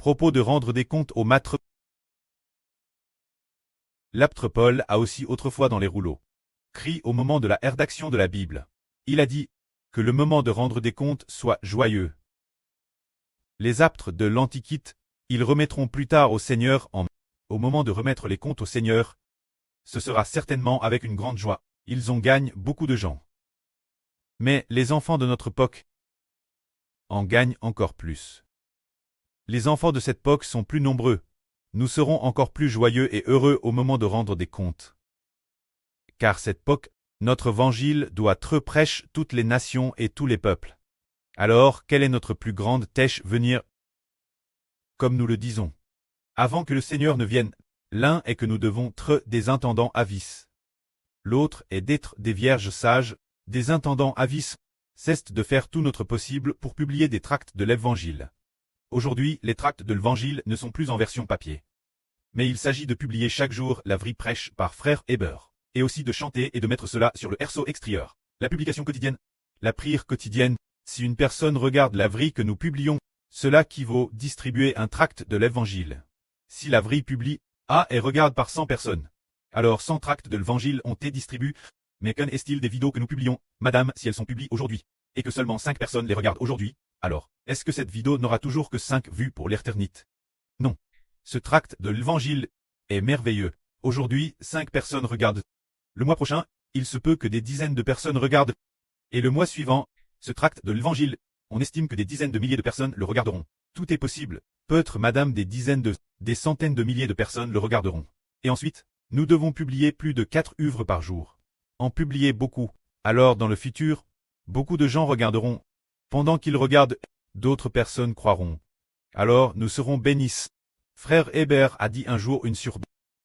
Propos de rendre des comptes au maître. L'apôtre Paul a aussi autrefois dans les rouleaux cri au moment de la rédaction de la Bible. Il a dit que le moment de rendre des comptes soit joyeux. Les apôtres de l'Antiquité, ils remettront plus tard au Seigneur au moment de remettre les comptes au Seigneur. Ce sera certainement avec une grande joie. Ils en gagnent beaucoup de gens. Mais les enfants de notre époque en gagnent encore plus. Les enfants de cette époque sont plus nombreux. Nous serons encore plus joyeux et heureux au moment de rendre des comptes. Car cette époque, notre évangile doit être prêche toutes les nations et tous les peuples. Alors, quelle est notre plus grande tâche venir? Comme nous le disons, avant que le Seigneur ne vienne, l'un est que nous devons être des intendants avis. L'autre est d'être des vierges sages, des intendants avis. C'est de faire tout notre possible pour publier des tracts de l'Évangile. Aujourd'hui, les tracts de l'Évangile ne sont plus en version papier. Mais il s'agit de publier chaque jour la vraie prêche par frère Heber, et aussi de chanter et de mettre cela sur le RSO extérieur. La publication quotidienne, la prière quotidienne. Si une personne regarde la vraie que nous publions, cela équivaut distribuer un tract de l'Évangile. Si la vraie publie et regarde par 100 personnes, alors 100 tracts de l'Évangile ont été distribués. Mais qu'en est-il des vidéos que nous publions, madame, si elles sont publiées aujourd'hui, et que seulement 5 personnes les regardent aujourd'hui, alors, est-ce que cette vidéo n'aura toujours que 5 vues pour l'éternité? Non. Ce tract de l'Évangile est merveilleux. Aujourd'hui, 5 personnes regardent. Le mois prochain, il se peut que des dizaines de personnes regardent. Et le mois suivant, ce tract de l'Évangile, on estime que des dizaines de milliers de personnes le regarderont. Tout est possible. Peut-être, madame, des centaines de milliers de personnes le regarderont. Et ensuite, nous devons publier plus de 4 œuvres par jour. En publier beaucoup. Alors, dans le futur, beaucoup de gens regarderont. Pendant qu'ils regardent, d'autres personnes croiront. Alors, nous serons bénis. Frère Heber a dit un jour une sur.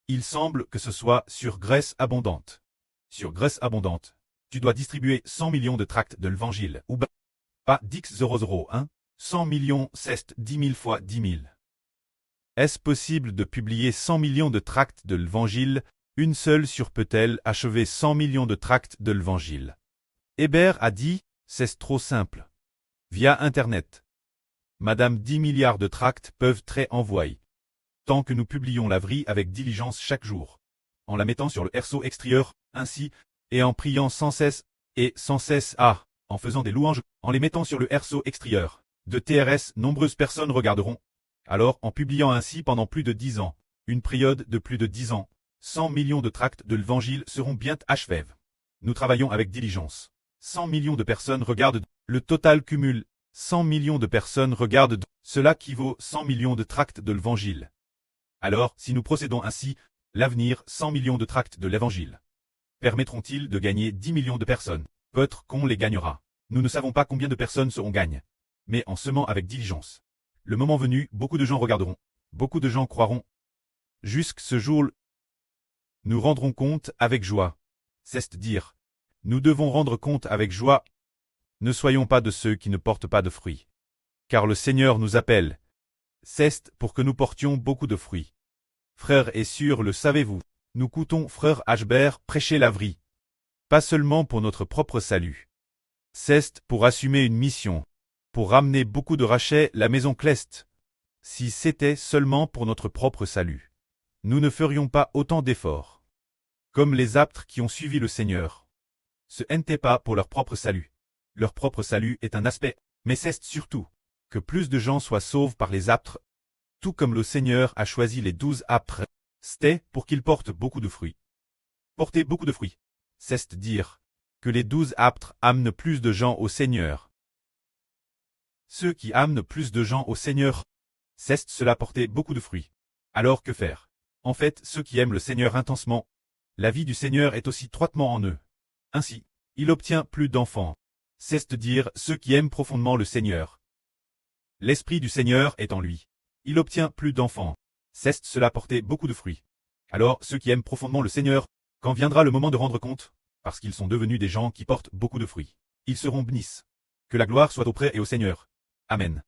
Il semble que ce soit sur graisse abondante. Sur graisse abondante. Tu dois distribuer 100 millions de tracts de l'Évangile. Ou pas 10,001. 100 millions, c'est 10 000 fois 10 000. Est-ce possible de publier 100 millions de tracts de l'Évangile? Une seule sur peut-elle achever 100 millions de tracts de l'Évangile? Heber a dit, c'est trop simple. Via Internet. Madame 10 milliards de tracts peuvent être envoyés. Tant que nous publions la vraie avec diligence chaque jour. En la mettant sur le RSO extérieur, ainsi, et en priant sans cesse, en faisant des louanges, en les mettant sur le RSO extérieur. De TRS, nombreuses personnes regarderont. Alors, en publiant ainsi pendant plus de 10 ans, une période de plus de 10 ans, 100 millions de tracts de l'Évangile seront bientôt achevés. Nous travaillons avec diligence. 100 millions de personnes regardent. Le total cumule. 100 millions de personnes regardent. Cela équivaut 100 millions de tracts de l'Évangile. Alors, si nous procédons ainsi, l'avenir 100 millions de tracts de l'Évangile permettront-ils de gagner 10 millions de personnes? Peut-être qu'on les gagnera. Nous ne savons pas combien de personnes seront gagnées. Mais en semant avec diligence. Le moment venu, beaucoup de gens regarderont. Beaucoup de gens croiront. Jusque ce jour, nous rendrons compte avec joie. C'est-à-dire, nous devons rendre compte avec joie. Ne soyons pas de ceux qui ne portent pas de fruits. Car le Seigneur nous appelle. C'est pour que nous portions beaucoup de fruits. Frères et sœurs, le savez-vous, nous coûtons, frère Ashbert, prêcher la vraie. Pas seulement pour notre propre salut. C'est pour assumer une mission. Pour ramener beaucoup de rachets la maison Clest. Si c'était seulement pour notre propre salut, nous ne ferions pas autant d'efforts. Comme les apôtres qui ont suivi le Seigneur. Ce n'était pas pour leur propre salut. Leur propre salut est un aspect, mais c'est surtout que plus de gens soient sauvés par les apôtres. Tout comme le Seigneur a choisi les 12 apôtres, c'était pour qu'ils portent beaucoup de fruits. Porter beaucoup de fruits, c'est dire que les 12 apôtres amènent plus de gens au Seigneur. Ceux qui amènent plus de gens au Seigneur, c'est cela porter beaucoup de fruits. Alors que faire? En fait, ceux qui aiment le Seigneur intensement, la vie du Seigneur est aussi étroitement en eux. Ainsi, il obtient plus d'enfants. C'est-à-dire ceux qui aiment profondément le Seigneur. L'Esprit du Seigneur est en lui. Il obtient plus d'enfants. C'est cela porter beaucoup de fruits. Alors, ceux qui aiment profondément le Seigneur, quand viendra le moment de rendre compte, parce qu'ils sont devenus des gens qui portent beaucoup de fruits, ils seront bénis. Que la gloire soit auprès et au Seigneur. Amen.